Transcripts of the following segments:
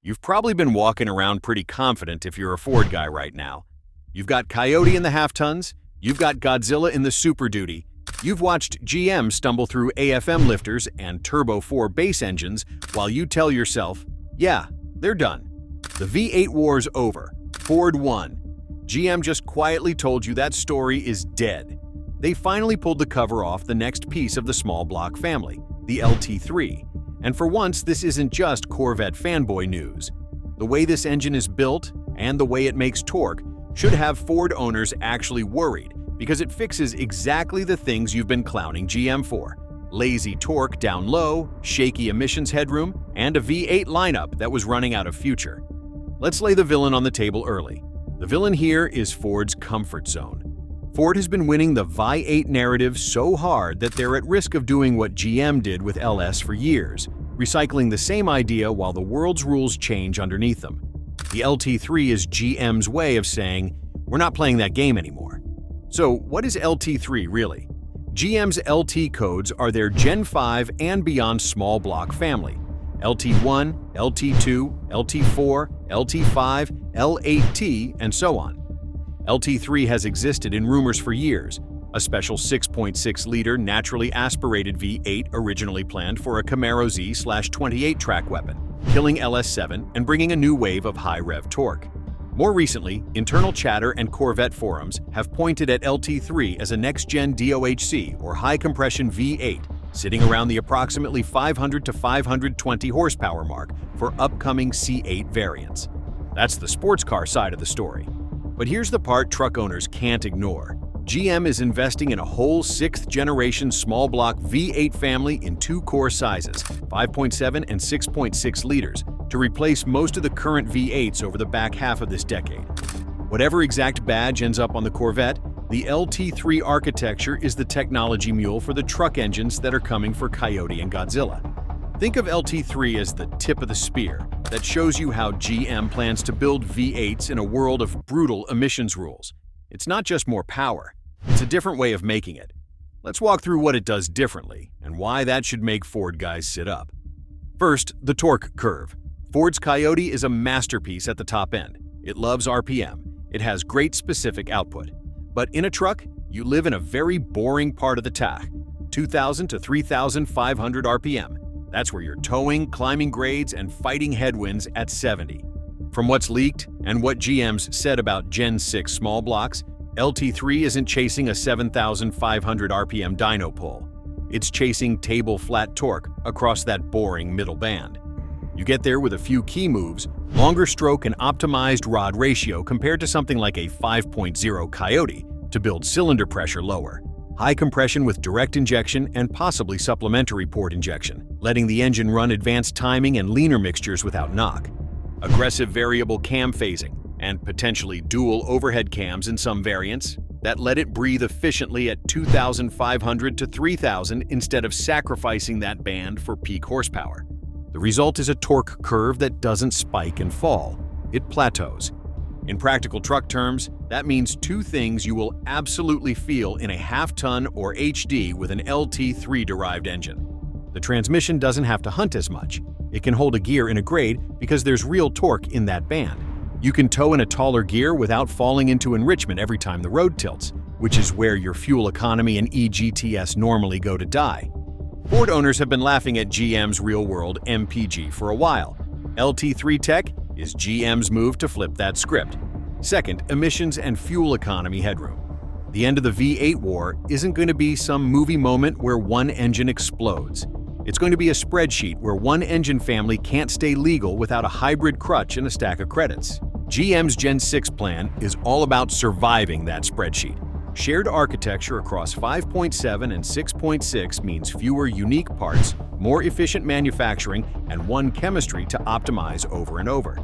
You've probably been walking around pretty confident if you're a Ford guy right now. You've got Coyote in the half-tons, you've got Godzilla in the Super Duty, you've watched GM stumble through AFM lifters and Turbo 4 base engines while you tell yourself, yeah, they're done. The V8 war's over. Ford won. GM just quietly told you that story is dead. They finally pulled the cover off the next piece of the small block family, the LT3. And for once, this isn't just Corvette fanboy news. The way this engine is built and the way it makes torque should have Ford owners actually worried because it fixes exactly the things you've been clowning GM for. Lazy torque down low, shaky emissions headroom, and a V8 lineup that was running out of future. Let's lay the villain on the table early. The villain here is Ford's comfort zone. Ford has been winning the V8 narrative so hard that they're at risk of doing what GM did with LS for years, recycling the same idea while the world's rules change underneath them. The LT3 is GM's way of saying, we're not playing that game anymore. So what is LT3 really? GM's LT codes are their Gen 5 and beyond small block family. LT1, LT2, LT4, LT5, L8T, and so on. LT3 has existed in rumors for years, a special 6.6-liter naturally aspirated V8 originally planned for a Camaro Z/28 track weapon, killing LS7 and bringing a new wave of high-rev torque. More recently, internal chatter and Corvette forums have pointed at LT3 as a next-gen DOHC or high-compression V8, sitting around the approximately 500 to 520 horsepower mark for upcoming C8 variants. That's the sports car side of the story. But here's the part truck owners can't ignore. GM is investing in a whole 6th-generation small block V8 family in 2 core sizes, 5.7 and 6.6 liters, to replace most of the current V8s over the back half of this decade. Whatever exact badge ends up on the Corvette, the LT3 architecture is the technology mule for the truck engines that are coming for Coyote and Godzilla. Think of LT3 as the tip of the spear that shows you how GM plans to build V8s in a world of brutal emissions rules. It's not just more power, it's a different way of making it. Let's walk through what it does differently and why that should make Ford guys sit up. First, the torque curve. Ford's Coyote is a masterpiece at the top end. It loves RPM. It has great specific output. But in a truck, you live in a very boring part of the tach, 2,000 to 3,500 RPM. That's where you're towing, climbing grades, and fighting headwinds at 70. From what's leaked and what GM's said about Gen 6 small blocks, LT3 isn't chasing a 7,500 RPM dyno pull. It's chasing table-flat torque across that boring middle band. You get there with a few key moves, longer stroke and optimized rod ratio compared to something like a 5.0 Coyote to build cylinder pressure lower. High compression with direct injection and possibly supplementary port injection, letting the engine run advanced timing and leaner mixtures without knock. Aggressive variable cam phasing, and potentially dual overhead cams in some variants that let it breathe efficiently at 2,500 to 3,000 instead of sacrificing that band for peak horsepower. The result is a torque curve that doesn't spike and fall. It plateaus. In practical truck terms, that means 2 things you will absolutely feel in a half-ton or HD with an LT3-derived engine. The transmission doesn't have to hunt as much. It can hold a gear in a grade because there's real torque in that band. You can tow in a taller gear without falling into enrichment every time the road tilts, which is where your fuel economy and EGTS normally go to die. Ford owners have been laughing at GM's real-world MPG for a while. LT3 tech is GM's move to flip that script. Second, emissions and fuel economy headroom. The end of the V8 war isn't going to be some movie moment where one engine explodes. It's going to be a spreadsheet where one engine family can't stay legal without a hybrid crutch and a stack of credits. GM's Gen 6 plan is all about surviving that spreadsheet. Shared architecture across 5.7 and 6.6 means fewer unique parts, more efficient manufacturing, and one chemistry to optimize over and over.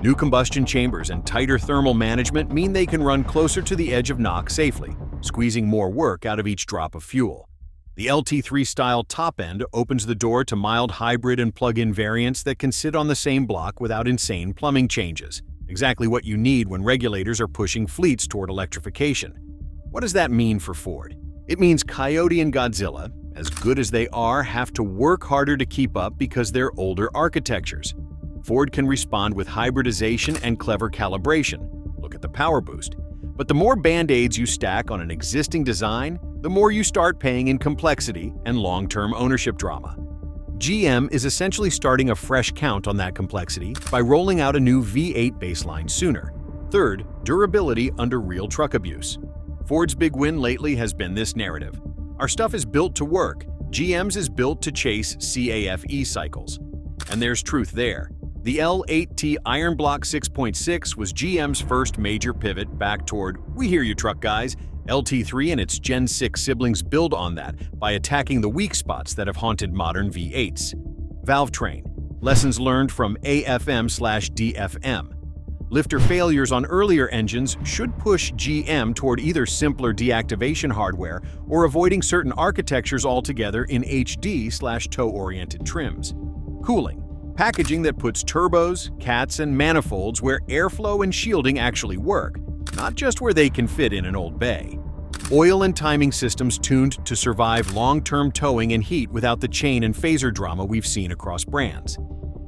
New combustion chambers and tighter thermal management mean they can run closer to the edge of knock safely, squeezing more work out of each drop of fuel. The LT3-style top end opens the door to mild hybrid and plug-in variants that can sit on the same block without insane plumbing changes. Exactly what you need when regulators are pushing fleets toward electrification. What does that mean for Ford? It means Coyote and Godzilla, as good as they are, have to work harder to keep up because they're older architectures. Ford can respond with hybridization and clever calibration. Look at the power boost. But the more band-aids you stack on an existing design, the more you start paying in complexity and long-term ownership drama. GM is essentially starting a fresh count on that complexity by rolling out a new V8 baseline sooner. Third, durability under real truck abuse. Ford's big win lately has been this narrative. Our stuff is built to work. GM's is built to chase CAFE cycles. And there's truth there. The L8T Iron Block 6.6 was GM's first major pivot back toward, we hear you truck guys. LT3 and its Gen 6 siblings build on that by attacking the weak spots that have haunted modern V8s. Valve train. Lessons learned from AFM/DFM. Lifter failures on earlier engines should push GM toward either simpler deactivation hardware or avoiding certain architectures altogether in HD/tow-oriented trims. Cooling. Packaging that puts turbos, cats, and manifolds where airflow and shielding actually work, not just where they can fit in an old bay. Oil and timing systems tuned to survive long-term towing and heat without the chain and phaser drama we've seen across brands.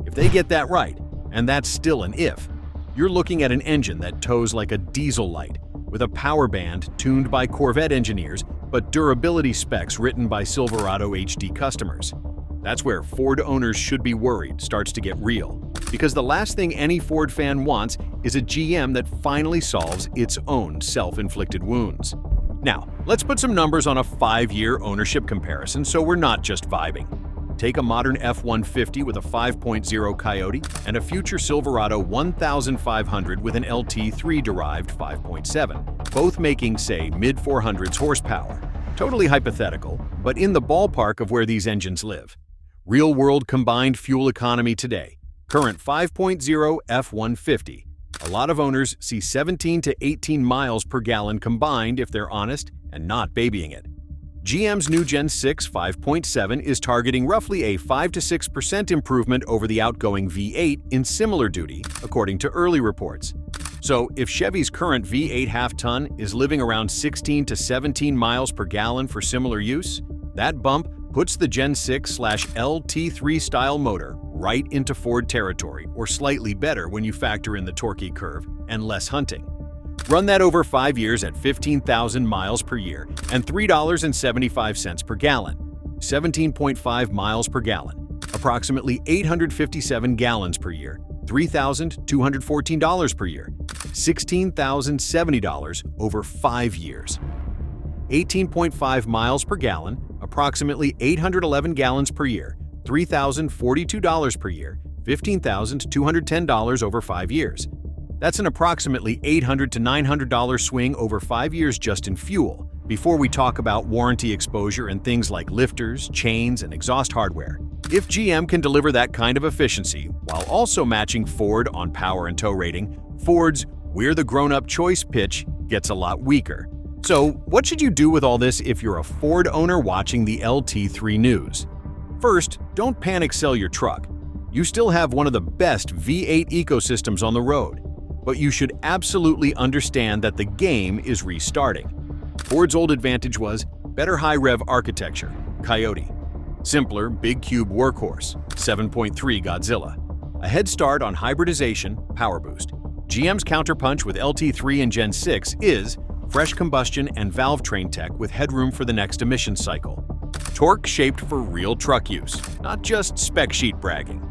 If they get that right, and that's still an if, you're looking at an engine that tows like a diesel light, with a power band tuned by Corvette engineers but durability specs written by Silverado HD customers. That's where Ford owners should be worried starts to get real, because the last thing any Ford fan wants is a GM that finally solves its own self-inflicted wounds. Now, let's put some numbers on a 5-year ownership comparison so we're not just vibing. Take a modern F-150 with a 5.0 Coyote and a future Silverado 1500 with an LT3 derived 5.7, both making, say, mid-400s horsepower. Totally hypothetical, but in the ballpark of where these engines live. Real-world combined fuel economy today. Current 5.0 F-150. A lot of owners see 17 to 18 miles per gallon combined if they're honest and not babying it. GM's new Gen 6 5.7 is targeting roughly a 5 to 6% improvement over the outgoing V8 in similar duty, according to early reports. So if Chevy's current V8 half-ton is living around 16 to 17 miles per gallon for similar use, that bump puts the Gen 6/LT3 style motor right into Ford territory, or slightly better when you factor in the torque curve and less hunting. Run that over 5 years at 15,000 miles per year and $3.75 per gallon, 17.5 miles per gallon, approximately 857 gallons per year, $3,214 per year, $16,070 over 5 years. 18.5 miles per gallon, approximately 811 gallons per year, $3,042 per year, $15,210 over 5 years. That's an approximately $800 to $900 swing over 5 years just in fuel, before we talk about warranty exposure and things like lifters, chains, and exhaust hardware. If GM can deliver that kind of efficiency while also matching Ford on power and tow rating, Ford's "we're the grown-up choice" pitch gets a lot weaker. So, what should you do with all this if you're a Ford owner watching the LT3 news? First, don't panic sell your truck. You still have one of the best V8 ecosystems on the road, but you should absolutely understand that the game is restarting. Ford's old advantage was better high-rev architecture, Coyote. Simpler, big cube workhorse, 7.3 Godzilla. A head start on hybridization, power boost. GM's counterpunch with LT3 and Gen 6 is fresh combustion and valve train tech with headroom for the next emissions cycle. Torque shaped for real truck use, not just spec sheet bragging.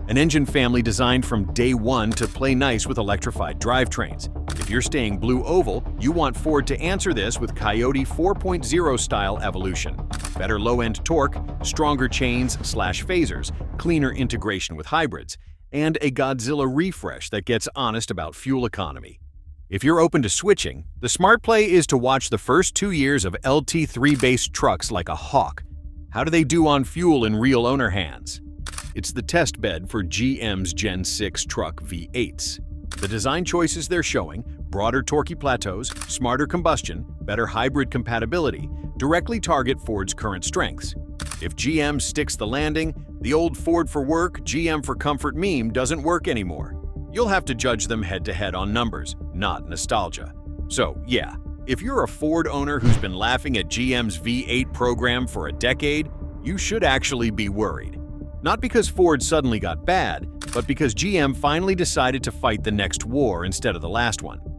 An engine family designed from day one to play nice with electrified drivetrains. If you're staying blue oval, you want Ford to answer this with Coyote 4.0 style evolution. Better low-end torque, stronger chains/phasers, cleaner integration with hybrids, and a Godzilla refresh that gets honest about fuel economy. If you're open to switching, the smart play is to watch the first 2 years of LT3-based trucks like a hawk. How do they do on fuel in real owner hands? It's the test bed for GM's Gen 6 truck V8s. The design choices they're showing, broader torquey plateaus, smarter combustion, better hybrid compatibility, directly target Ford's current strengths. If GM sticks the landing, the old Ford for work, GM for comfort meme doesn't work anymore. You'll have to judge them head-to-head on numbers, not nostalgia. So, yeah, if you're a Ford owner who's been laughing at GM's V8 program for a decade, you should actually be worried. Not because Ford suddenly got bad, but because GM finally decided to fight the next war instead of the last one.